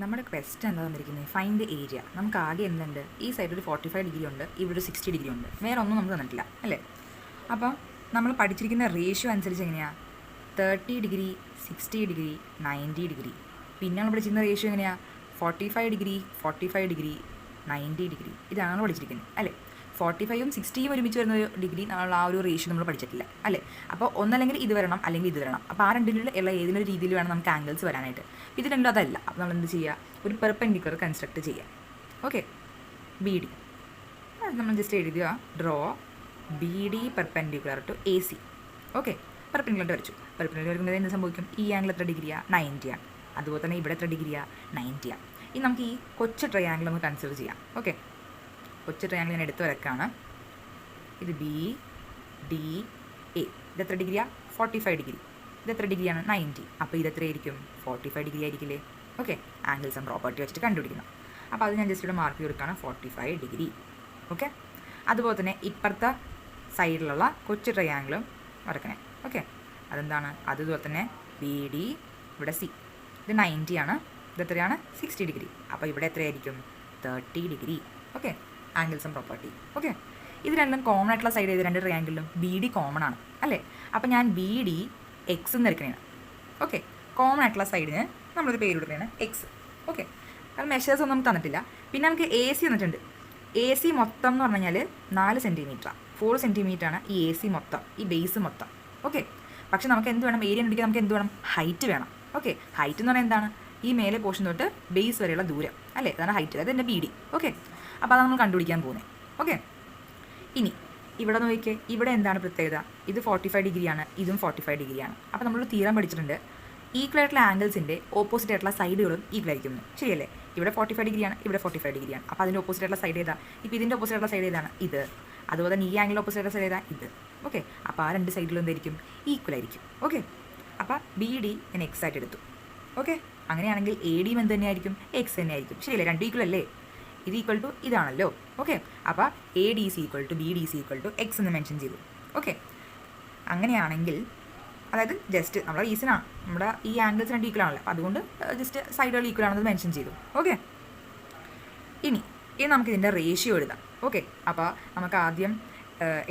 നമ്മുടെ ക്വസ്റ്റ് എന്താ തന്നിരിക്കുന്നത്? Find the area. നമുക്ക് ആകെ എന്തുണ്ട്? ഈ സൈഡിൽ ഒരു 45 ഡിഗ്രി ഉണ്ട്, ഇവിടെ ഒരു 60 ഡിഗ്രി ഉണ്ട്, വേറെ ഒന്നും നമുക്ക് തന്നിട്ടില്ല അല്ലേ. അപ്പം നമ്മൾ പഠിച്ചിരിക്കുന്ന റേഷ്യോ അനുസരിച്ച് എങ്ങനെയാണ്? 30 ഡിഗ്രി, 60 ഡിഗ്രി, 90 ഡിഗ്രി. പിന്നെ നമ്മൾ പഠിച്ചിരുന്ന റേഷ്യോ എങ്ങനെയാണ്? 45 ഡിഗ്രി, 45 ഡിഗ്രി, 90 ഡിഗ്രി. ഇതാണ് നമ്മൾ പഠിച്ചിരിക്കുന്നത് അല്ലേ. 45ഉം 60യും ഒരുമിച്ച് വരുന്ന ഒരു ഡിഗ്രി നമ്മൾ ആ ഒരു റേഷ്യോ നമ്മൾ പഠിച്ചിട്ടില്ല അല്ലേ. അപ്പോൾ ഒന്നല്ലെങ്കിൽ ഇത് വരണം അല്ലെങ്കിൽ ഇത് വരണം. അപ്പോൾ ആ രണ്ടിലുള്ള ഏതെങ്കിലും രീതിയിൽ വേണം നമുക്ക് ആംഗിൾസ് വരാനായിട്ട്. ഇത് രണ്ടും അതല്ല. അപ്പോൾ നമ്മൾ എന്ത് ചെയ്യുക? ഒരു പെർപെൻഡിക്കുലർ കൺസ്ട്രക്ട് ചെയ്യുക. ഓക്കെ, ബി ഡി നമ്മൾ ജസ്റ്റ് എഴുതുക. Draw B D perpendicular to A C. Okay, perpendicular വരച്ചു. പെർപെൻഡിക്കുലർ വരയ്ക്കുന്നത് എന്ത് സംഭവിക്കും? ഈ ആംഗിൾ എത്ര ഡിഗ്രിയാണ്? 90 ആണ്. അതുപോലെ തന്നെ ഇവിടെ എത്ര ഡിഗ്രിയാണ്? 90 ആണ്. ഇനി നമുക്ക് ഈ കൊച്ചു ട്രയാംഗിൾ ഒന്ന് കൺസിഡർ ചെയ്യാം. ഓക്കെ, കൊച്ചു ട്രയാംഗിൾ ഞാൻ എടുത്ത് വരക്കാണ്. ഇത് ബി ഡി എ. ഇത് എത്ര ഡിഗ്രിയാണ്? 45 ഡിഗ്രി. ഇത് എത്ര ഡിഗ്രിയാണ്? 90. അപ്പോൾ ഇത് എത്രയായിരിക്കും? 45 ഡിഗ്രി ആയിരിക്കില്ലേ. ഓക്കെ, ആംഗിൾസ് ആൻഡ് പ്രോപ്പർട്ടി വെച്ചിട്ട് കണ്ടുപിടിക്കണം. അപ്പോൾ അത് ഞാൻ ജസ്റ്റ് ഇവിടെ മാർക്ക് കൊടുക്കുകയാണ് 45 ഡിഗ്രി. ഓക്കെ, അതുപോലെ തന്നെ ഇപ്പുറത്തെ സൈഡിലുള്ള കൊച്ചു ട്രയാംഗിളും വരക്കണേ. ഓക്കെ, അതെന്താണ്? അതുപോലെ തന്നെ ബി ഡി, ഇവിടെ സി. ഇത് 90 ആണ്. ഇത് എത്രയാണ്? 60 ഡിഗ്രി. അപ്പോൾ ഇവിടെ എത്രയായിരിക്കും? 30 degree. Okay, angles and property. Okay, ഇത് രണ്ടും കോമൺ ആയിട്ടുള്ള സൈഡ് ചെയ്ത് രണ്ട് ട്രയാംഗിളിലും ബി ഡി കോമൺ ആണ് അല്ലേ. അപ്പോൾ ഞാൻ ബി ഡി എക്സ് എന്ന് എടുക്കണേണ്. ഓക്കെ, കോമൺ ആയിട്ടുള്ള സൈഡിന് നമ്മളൊരു പേര് കൊടുക്കണേണ് എക്സ്. ഓക്കെ, കാരണം മെഷേഴ്സ് ഒന്നും നമുക്ക് തന്നിട്ടില്ല. പിന്നെ നമുക്ക് എ സി തന്നിട്ടുണ്ട്. എ സി മൊത്തം എന്ന് പറഞ്ഞു കഴിഞ്ഞാൽ 4 സെൻറ്റിമീറ്ററാണ്. 4 സെൻറ്റിമീറ്ററാണ് ഈ എ സി മൊത്തം, ഈ ബേസ് മൊത്തം. ഓക്കെ, പക്ഷെ നമുക്ക് എന്ത് വേണം? ഏരിയ കണ്ടുപിടിക്കാൻ നമുക്ക് എന്ത് വേണം? ഹൈറ്റ് വേണം. ഓക്കെ, ഹൈറ്റ് എന്ന് പറഞ്ഞാൽ എന്താണ്? ഈ മേലെ പോർഷൻ തൊട്ട് ബേസ് വരെയുള്ള ദൂരം അല്ലേ, അതാണ് ഹൈറ്റ്. അത് എൻ്റെ ബി ഡി. ഓക്കെ, അപ്പോൾ അതാണ് നമ്മൾ കണ്ടുപിടിക്കാൻ പോകുന്നത്. ഓക്കെ, ഇനി ഇവിടെ നോക്കിയേ, ഇവിടെ എന്താണ് പ്രത്യേകത? ഇത് 45 ഡിഗ്രിയാണ്, ഇതും 45 ഡിഗ്രിയാണ്. അപ്പോൾ നമ്മളൊരു തീരം പഠിച്ചിട്ടുണ്ട്, ഈക്വൽ ആയിട്ടുള്ള ആംഗിൾസിൻ്റെ ഓപ്പോസിറ്റ് ആയിട്ടുള്ള സൈഡുകളും ഈക്വൽ ആയിരിക്കുന്നു. ശരിയല്ലേ? ഇവിടെ 45 ഡിഗ്രിയാണ്, ഇവിടെ 45 ഡിഗ്രിയാണ്. അപ്പോൾ അതിൻ്റെ ഓപ്പോസിറ്റ് ആയിട്ടുള്ള സൈഡ് ഏതാ? ഇപ്പോൾ ഇതിൻ്റെ ഓപ്പോസിറ്റ് ആയിട്ടുള്ള സൈഡ് ഏതാണ്? ഇത്. അതുപോലെ തന്നെ ഈ ആംഗിൾ ഓപ്പോസിറ്റ് ആയിട്ടുള്ള സൈഡ് ഏതാ? ഇത്. ഓക്കെ, അപ്പോൾ ആ രണ്ട് സൈഡിലും എന്തായിരിക്കും? ഈക്വൽ ആയിരിക്കും. ഓക്കെ, അപ്പോൾ ബി ഡി ഞാൻ എക്സ് ആയിട്ട് എടുത്തു. ഓക്കെ, അങ്ങനെയാണെങ്കിൽ എ ഡിയും എന്ത് തന്നെയായിരിക്കും? എക്സ് തന്നെയായിരിക്കും. ശരിയല്ലേ? രണ്ട് ഈക്വൽ അല്ലേ? ഇത് ഈക്വൽ ടു ഇതാണല്ലോ. ഓക്കെ, അപ്പോൾ A D C equal to B D C equal to x എന്ന് മെൻഷൻ ചെയ്തു. ഓക്കെ, അങ്ങനെയാണെങ്കിൽ അതായത് ജസ്റ്റ് നമ്മുടെ റീസണാണ്, നമ്മുടെ ഈ ആംഗിൾസ് രണ്ട് ഈക്വൽ ആണല്ലോ. അപ്പോൾ അതുകൊണ്ട് ജസ്റ്റ് സൈഡുകൾ ഈക്വൽ ആണെന്ന് മെൻഷൻ ചെയ്തു. ഓക്കെ, ഇനി നമുക്ക് ഇതിൻ്റെ റേഷ്യോ എഴുതാം. ഓക്കെ, അപ്പോൾ നമുക്ക് ആദ്യം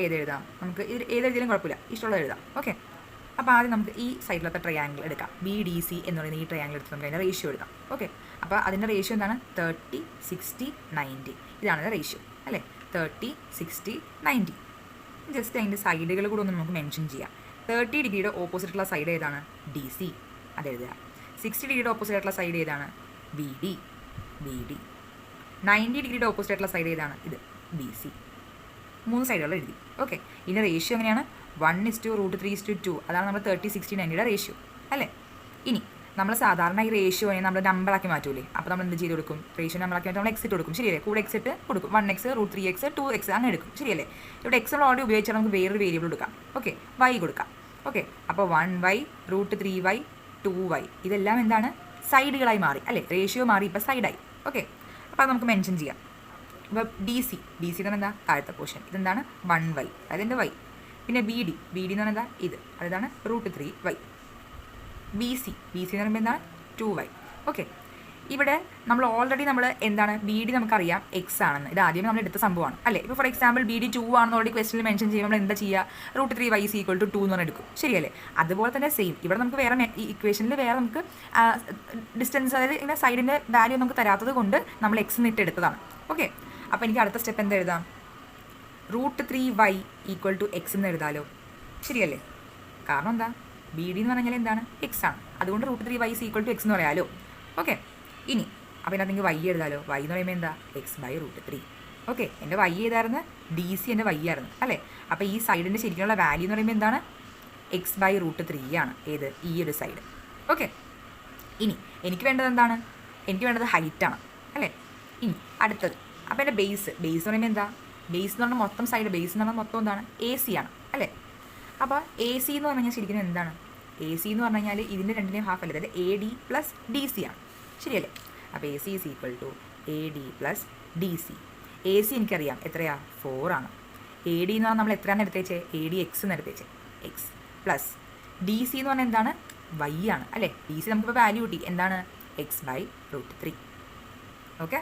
ഏതെഴുതാം? നമുക്ക് ഇത് ഏതെഴുതിയാലും കുഴപ്പമില്ല, ഇഷ്ടമുള്ളത് എഴുതാം. ഓക്കെ, അപ്പോൾ ആദ്യം നമുക്ക് ഈ സൈഡിലത്തെ ട്രയാംഗിൾ എടുക്കാം. ബി ഡി സി എന്ന് പറയുന്ന ഈ ട്രയാംഗിൾ എടുത്ത് നമുക്ക് അതിൻ്റെ റേഷ്യോ എഴുതാം. ഓക്കെ, അപ്പോൾ അതിൻ്റെ റേഷ്യോ എന്താണ്? 30, 60, 90. ഇതാണ് അതിൻ്റെ റേഷ്യോ അല്ലേ. 30, 60, 90. ജസ്റ്റ് അതിൻ്റെ സൈഡുകൾ കൂടെ ഒന്ന് നമുക്ക് മെൻഷൻ ചെയ്യാം. 30 ഡിഗ്രിയുടെ ഓപ്പോസിറ്റുള്ള സൈഡ് ഏതാണ്? ഡി സി, അതെഴുതുക. 60 ഡിഗ്രിയുടെ ഓപ്പോസിറ്റ് ആയിട്ടുള്ള സൈഡ് ഏതാണ്? B D, B D. 90 ഡിഗ്രിയുടെ ഓപ്പോസിറ്റ് ആയിട്ടുള്ള സൈഡ് ഏതാണ്? ഇത് ബി സി. 3 സൈഡുകൾ എഴുതി. ഓക്കെ, ഇതിൻ്റെ റേഷ്യോ എങ്ങനെയാണ്? 1:√3:2. അതാണ് നമ്മൾ 30, 60, 90യുടെ റേഷ്യോ അല്ലേ. ഇനി നമ്മൾ സാധാരണ ഈ റേഷ്യോ നമ്മൾ നമ്പറാക്കി മാറ്റൂലേ. അപ്പോൾ നമ്മൾ എന്ത് ചെയ്ത് കൊടുക്കും? റേഷ്യോ നമ്പറാക്കി മാറ്റി നമ്മൾ എക്സിറ്റ് കൊടുക്കും. ശരിയല്ലേ? കൂടെ എക്സിറ്റ് കൊടുക്കും. 1x, √3x, 2x അങ്ങനെ എടുക്കും. ശരിയല്ലേ? ഇവിടെ എക്സ് നമ്മൾ ഓൾറെഡി ഉപയോഗിച്ചാൽ നമുക്ക് വേറൊരു വേരിയബിൾ കൊടുക്കാം. ഓക്കെ, y കൊടുക്കാം. ഓക്കെ, അപ്പോൾ 1y, √3y, 2y ഇതെല്ലാം എന്താണ്? സൈഡുകളായി മാറി അല്ലേ. റേഷ്യോ മാറി, ഇപ്പോൾ സൈഡായി. ഓക്കെ, അപ്പോൾ അത് നമുക്ക് മെൻഷൻ ചെയ്യാം. ഇപ്പോൾ ഡി സി എന്ന് പറഞ്ഞാൽ എന്താ? താഴത്തെ പോർഷൻ. ഇതെന്താണ്? 1y, അതെൻ്റെ y. പിന്നെ ബി ഡി എന്ന് പറഞ്ഞാൽ എന്താ? ഇത്, അതാണ് √3y. ബി സി എന്ന് പറയുമ്പോൾ എന്താണ്? 2y. ഓക്കെ, ഇവിടെ നമ്മൾ ഓൾറെഡി എന്താണ്? ബി ഡി നമുക്കറിയാം എക്സ് ആണെന്ന്. ഇത് ആദ്യമേ നമ്മൾ എടുത്ത സംഭവമാണ് അല്ലേ. ഇപ്പോൾ ഫോർ എക്സാമ്പിൾ ബി ഡി 2 ആണെന്ന് ഓൾറെഡി ക്വസ്റ്റിനിൽ മെൻഷൻ ചെയ്യുമ്പോൾ നമ്മൾ എന്താ ചെയ്യുക? √3y = 2 എന്ന് പറഞ്ഞാൽ എടുക്കും. ശരിയല്ലേ? അതുപോലെ തന്നെ സെയിം ഇവിടെ നമുക്ക് വേറെ ഇക്വേഷനിൽ വേറെ നമുക്ക് ഡിസ്റ്റൻസ്, അതായത് ഇങ്ങനെ സൈഡിൻ്റെ വാല്യൂ നമുക്ക് തരാത്തത് കൊണ്ട് നമ്മൾ എക്സ് എന്നിട്ട് എടുത്തതാണ്. ഓക്കെ, അപ്പോൾ എനിക്ക് അടുത്ത സ്റ്റെപ്പ് എന്താ എഴുതാം? √3y = x എന്ന് എഴുതാലോ. ശരിയല്ലേ? കാരണം എന്താ? ബി ഡി എന്ന് പറഞ്ഞാൽ എന്താണ്? എക്സ് ആണ്. അതുകൊണ്ട് √3y = x എന്ന് പറയാലോ. ഓക്കെ, ഇനി അപ്പോൾ ഇതിനകത്ത് എനിക്ക് y എഴുതാലോ. y എന്ന് പറയുമ്പോൾ എന്താ? x/√3. ഓക്കെ, എൻ്റെ y ഏതായിരുന്നു? ഡി സി എൻ്റെ y ആയിരുന്നു അല്ലേ. അപ്പോൾ ഈ സൈഡിൻ്റെ ശരിക്കുള്ള വാല്യൂ എന്ന് പറയുമ്പോൾ എന്താണ്? x/√3 ആണ്. ഏത്? ഈ ഒരു സൈഡ്. ഓക്കെ, ഇനി എനിക്ക് വേണ്ടത് എന്താണ്? എനിക്ക് വേണ്ടത് ഹൈറ്റാണ് അല്ലേ. ഇനി അടുത്തത്, അപ്പോൾ എൻ്റെ ബേസ് എന്ന് പറയുമ്പോൾ എന്താ? ബേസ് എന്ന് പറഞ്ഞാൽ മൊത്തം സൈഡ്, ബേസ് എന്ന് പറഞ്ഞാൽ മൊത്തം എന്താണ്? എ സി ആണ് അല്ലേ. അപ്പോൾ എ സി എന്ന് പറഞ്ഞു കഴിഞ്ഞാൽ ശരിക്കും എന്താണ്? എ സി എന്ന് പറഞ്ഞു കഴിഞ്ഞാൽ ഇതിൻ്റെ രണ്ടിനെയും ഹാഫ് അല്ലേ, അതായത് A D plus D C ആണ്. ശരിയല്ലേ? അപ്പോൾ A C = AD + DC. A C എനിക്കറിയാം എത്രയാ? 4 ആണ്. എ ഡി എന്ന് പറഞ്ഞാൽ നമ്മൾ എത്രയാണ് എടുത്തേച്ചേ? എ ഡി എക്സ് എന്ന് എടുത്തേച്ചേ, എക്സ് പ്ലസ് ഡി സി എന്ന് പറഞ്ഞാൽ എന്താണ്? y ആണ് അല്ലേ. ഡി സി നമുക്കിപ്പോൾ വാല്യൂ കിട്ടി, എന്താണ്? X by √3. ഓക്കെ,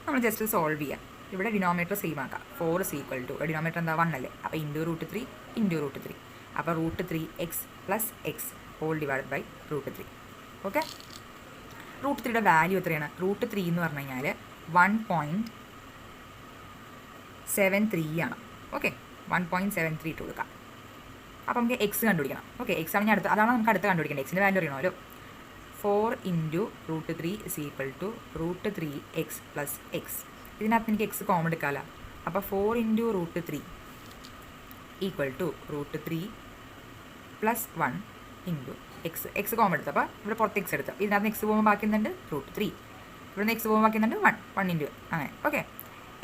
നമ്മൾ ജസ്റ്റ് സോൾവ് ചെയ്യാം. ഇവിടെ ഡിനോമിനേറ്റർ സെയിം ആക്കാം. 4 is equal to ഡിനോമിനേറ്റർ എന്താ 1 അല്ലേ, അപ്പോൾ √3 ഇൻറ്റു √3, അപ്പോൾ √3x plus x whole divide by √3. Okay, √3യുടെ വാല്യൂ എത്രയാണ്? √3 എന്ന് പറഞ്ഞു കഴിഞ്ഞാൽ 1.73 ആണ്. ഓക്കെ, 1.73 ഇട്ട് കൊടുക്കാം. അപ്പോൾ നമുക്ക് എക്സ് കണ്ടുപിടിക്കണം. ഓക്കെ, എക്സ് ആണ് അതാണ് നമുക്ക് അടുത്ത് കണ്ടുപിടിക്കേണ്ടത്. എക്സിൻ്റെ വാല്യൂ അറിയണമല്ലോ. 4 into √3 is equal to √3x plus x. ഇതിനകത്ത് എനിക്ക് എക്സ് കോമൺ എടുക്കാമല്ലോ. അപ്പോൾ 4 into √3 equal to √3 plus 1 into x. X common എടുത്തു, അപ്പോൾ ഇവിടെ പുറത്ത് എക്സ് എടുത്തു. ഇതിനകത്ത് എക്സ് പോകുമ്പോൾ ബാക്കിയുന്നുണ്ട് √3, ഇവിടുന്ന് എക്സ് പോകുമ്പോൾ ബാക്കിയുന്നുണ്ട് 1 ഇൻറ്റു അങ്ങനെ. ഓക്കെ,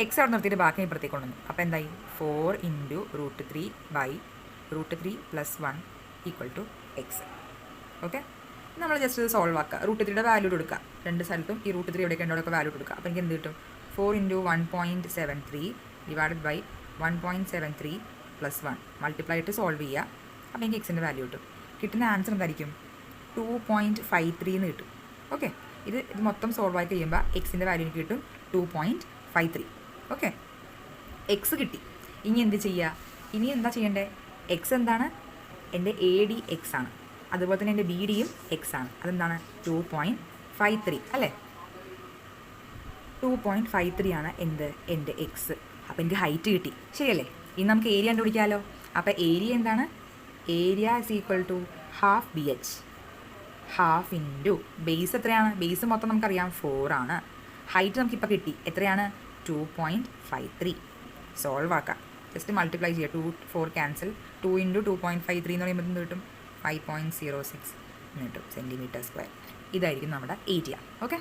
എക്സ് അവിടെ നിർത്തിയിട്ട് ബാക്കി ഇപ്പുറത്തേക്ക് കൊണ്ടുവന്നു. അപ്പോൾ എന്തായി? 4 into √3 by √3 plus 1 equal to x. Okay, നമ്മൾ ജസ്റ്റ് ഇത് സോൾവ് ആക്കുക. √3യുടെ വാല്യൂ കൊടുക്കുക. രണ്ട് സ്ഥലത്തും ഈ √3 എവിടെയൊക്കെ ഉണ്ടോടൊക്കെ വാല്യൂ കൊടുക്കുക. അപ്പോൾ എനിക്ക് എന്ത് കിട്ടും? 4 into 1.73 divided by 1.73 plus 1 multiply ആയിട്ട് സോൾവ് ചെയ്യുക. അപ്പോൾ എനിക്ക് എക്സിൻ്റെ വാല്യൂ കിട്ടും. കിട്ടുന്ന ആൻസർ എന്തായിരിക്കും? 2.53 എന്ന് കിട്ടും. ഓക്കെ, ഇത് മൊത്തം സോൾവ് ആയി കഴിയുമ്പോൾ എക്സിൻ്റെ വാല്യൂ എനിക്ക് കിട്ടും 2.53. ഓക്കെ, എക്സ് കിട്ടി. ഇനി എന്ത് ചെയ്യുക? ഇനി എന്താ ചെയ്യേണ്ടത്? എക്സ് എന്താണ്? എൻ്റെ എ ഡി എക്സ് ആണ്, അതുപോലെ തന്നെ എൻ്റെ ബി ഡിയും എക്സ് ആണ്. അതെന്താണ്? 2.53 അല്ലേ? 2.53 ആണ് എൻ്റെ എക്സ്. അപ്പോൾ എനിക്ക് ഹൈറ്റ് കിട്ടി, ശരിയല്ലേ? ഇനി നമുക്ക് ഏരിയ കണ്ടുപിടിക്കാമല്ലോ. അപ്പോൾ ഏരിയ എന്താണ്? Area is equal to half BH. Half into base എത്രയാണ്? ബേസ് മൊത്തം നമുക്കറിയാം 4 ആണ്. ഹൈറ്റ് നമുക്കിപ്പോൾ കിട്ടി. എത്രയാണ്? 2.53. സോൾവ് ആക്കാം. ജസ്റ്റ് മൾട്ടിപ്ലൈ ചെയ്യുക. 2 4 ക്യാൻസൽ. 2 ഇൻറ്റു 2.53 എന്ന് പറയുമ്പോൾ എന്ത് കിട്ടും? 5.06 എന്ന് കിട്ടും സെൻറ്റിമീറ്റർ സ്ക്വയർ. ഇതായിരിക്കും നമ്മുടെ ഏരിയ. ഓക്കെ.